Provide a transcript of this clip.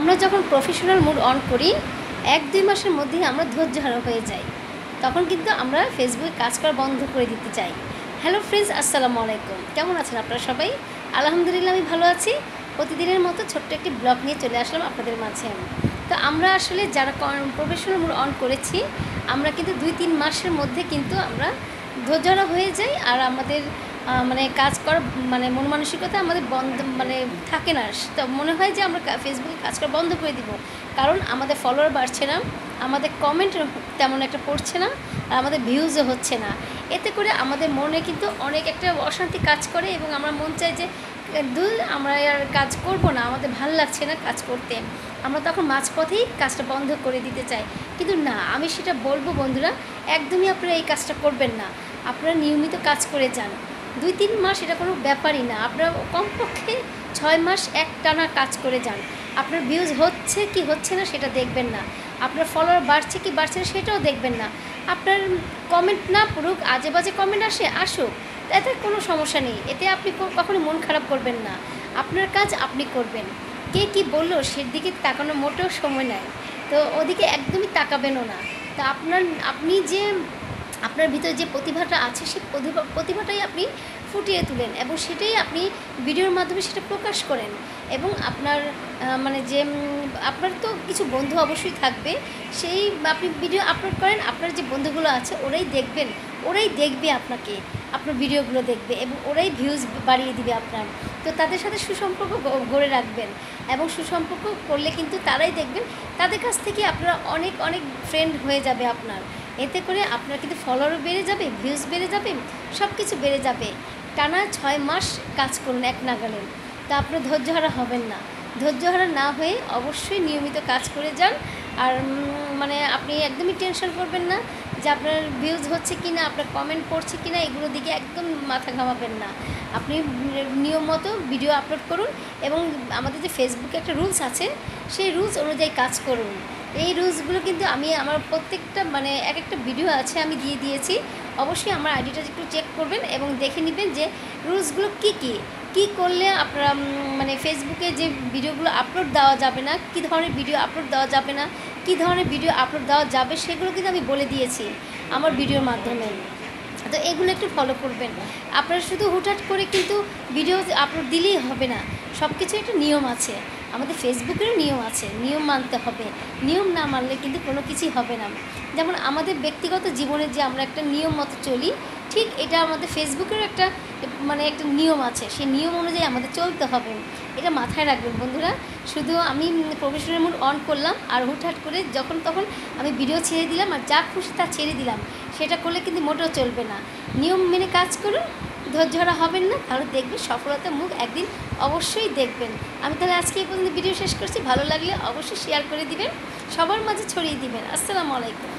আমরা যখন professional mood on করি 1-2 মাসের মধ্যেই আমরা ধৈর্যহারা হয়ে যাই। তখন কিন্তু আমরা ফেসবুকে কাজ করা বন্ধ করে দিতে চাই। হ্যালো ফ্রেন্ডস, আসসালামু আলাইকুম। কেমন আছেন আপনারা সবাই? আলহামদুলিল্লাহ আমি ভালো আছি। প্রতিদিনের মতো ছোট্ট একটি ব্লগ নিয়ে চলে আসলাম আপনাদের মাঝে। তো আমরা আসলে যারা প্রফেশনাল মুড অন করেছি, আমরা কিন্তু 2-3 মাসের মধ্যে কিন্তু আমরা ধৈর্যহারা হয়ে যাই। আর আমাদের মানে কাজ করা মানে মন মানসিকতা আমাদের বন্ধ মানে থাকে না। তো মনে হয় যে আমরা ফেসবুকে কাজ করা বন্ধ করে দিব, কারণ আমাদের ফলোয়ার বাড়ছে না, আমাদের কমেন্ট তেমন একটা পড়ছে না, আর আমাদের ভিউজও হচ্ছে না। এতে করে আমাদের মনে কিন্তু অনেক একটা অশান্তি কাজ করে এবং আমরা মন চাই যে আমরা আর কাজ করব না, আমাদের ভালো লাগছে না কাজ করতে। আমরা তখন মাঝপথেই কাজটা বন্ধ করে দিতে চাই। কিন্তু না, আমি সেটা বলবো বন্ধুরা, একদমই আপনারা এই কাজটা করবেন না। আপনারা নিয়মিত কাজ করে যান। 2-3 মাস এটা কোনো ব্যাপারই না। আপনারা কমপক্ষে 6 মাস একটানা কাজ করে যান। আপনার ভিউজ হচ্ছে কি হচ্ছে না সেটা দেখবেন না, আপনার ফলোয়ার বাড়ছে কি বাড়ছে না সেটাও দেখবেন না। আপনার কমেন্ট না পড়ুক, আজে বাজে কমেন্ট আসুক, এতে কোনো সমস্যা নেই। এতে আপনি কখনো মন খারাপ করবেন না। আপনার কাজ আপনি করবেন। কে কী বললো সেদিকে তাকানোর মোটেও সময় নাই, তো ওদিকে একদমই তাকাবেনও না। তা আপনি যে আপনার ভিতরে যে প্রতিভাটা আছে সেই প্রতিভাটাই আপনি ফুটিয়ে তুলেন এবং সেটাই আপনি ভিডিওর মাধ্যমে সেটা প্রকাশ করেন। এবং আপনার মানে যে আপনার তো কিছু বন্ধু অবশ্যই থাকবে, সেই আপনি ভিডিও আপলোড করেন, আপনার যে বন্ধুগুলো আছে ওরাই দেখবে আপনাকে, আপনার ভিডিওগুলো দেখবে এবং ওরাই ভিউজ বাড়িয়ে দিবে আপনার। তো তাদের সাথে সুসম্পর্ক গড়ে রাখবেন এবং সুসম্পর্ক করলে কিন্তু তারাই দেখবেন, তাদের কাছ থেকে আপনারা অনেক অনেক ফ্রেন্ড হয়ে যাবে আপনার। এতে করে আপনার কিন্তু ফলোয়ারও বেড়ে যাবে, ভিউজ বেড়ে যাবে, সব কিছু বেড়ে যাবে। টানা 6 মাস কাজ করুন এক নাগালে, তা আপনার ধৈর্যহারা হবেন না। ধৈর্যহারা না হয়ে অবশ্যই নিয়মিত কাজ করে যান। আর মানে আপনি একদমই টেনশন করবেন না যে আপনার ভিউজ হচ্ছে কি না, আপনার কমেন্ট পড়ছে কি না, এগুলোর দিকে একদম মাথা ঘামাবেন না। আপনি নিয়ম মতো ভিডিও আপলোড করুন এবং আমাদের যে ফেসবুকে একটা রুলস আছে, সেই রুলস অনুযায়ী কাজ করুন। এই রুলসগুলো কিন্তু আমি আমার প্রত্যেকটা মানে এক একটা ভিডিও আছে আমি দিয়ে দিয়েছি। অবশ্যই আমার আইডিটা একটু চেক করবেন এবং দেখে নেবেন যে রুলসগুলো কী করলে আপনারা মানে ফেসবুকে যে ভিডিওগুলো আপলোড দেওয়া যাবে না, কী ধরনের ভিডিও আপলোড দেওয়া যাবে না, কী ধরনের ভিডিও আপলোড দেওয়া যাবে, সেগুলো কিন্তু আমি বলে দিয়েছি আমার ভিডিওর মাধ্যমে। তো এগুলো একটু ফলো করবেন। আপনারা শুধু হুটহাট করে কিন্তু ভিডিও আপলোড দিলেই হবে না, সব কিছু একটা নিয়ম আছে। আমাদের ফেসবুকেরও নিয়ম আছে, নিয়ম মানতে হবে। নিয়ম না মানলে কিন্তু কোনো কিছুই হবে না। যেমন আমাদের ব্যক্তিগত জীবনে যে আমরা একটা নিয়ম মতো চলি, ঠিক এটা আমাদের ফেসবুকেরও একটা মানে একটা নিয়ম আছে, সেই নিয়ম অনুযায়ী আমাদের চলতে হবে। এটা মাথায় রাখবেন বন্ধুরা। শুধু আমি প্রফেশনাল মুড অন করলাম আর হুটহাট করে যখন তখন আমি ভিডিও ছেড়ে দিলাম আর যা খুশি তা ছেড়ে দিলাম, সেটা করলে কিন্তু মোটেও চলবে না। নিয়ম মেনে কাজ করুন, ধৈর্যহারা হবেন না, তাহলে দেখবেন সফলতার মুখ একদিন অবশ্যই দেখবেন। আমি তাহলে আজকে এই পর্যন্ত ভিডিও শেষ করছি। ভালো লাগলে অবশ্যই শেয়ার করে দিবেন, সবার মাঝে ছড়িয়ে দিবেন। আসসালামু আলাইকুম।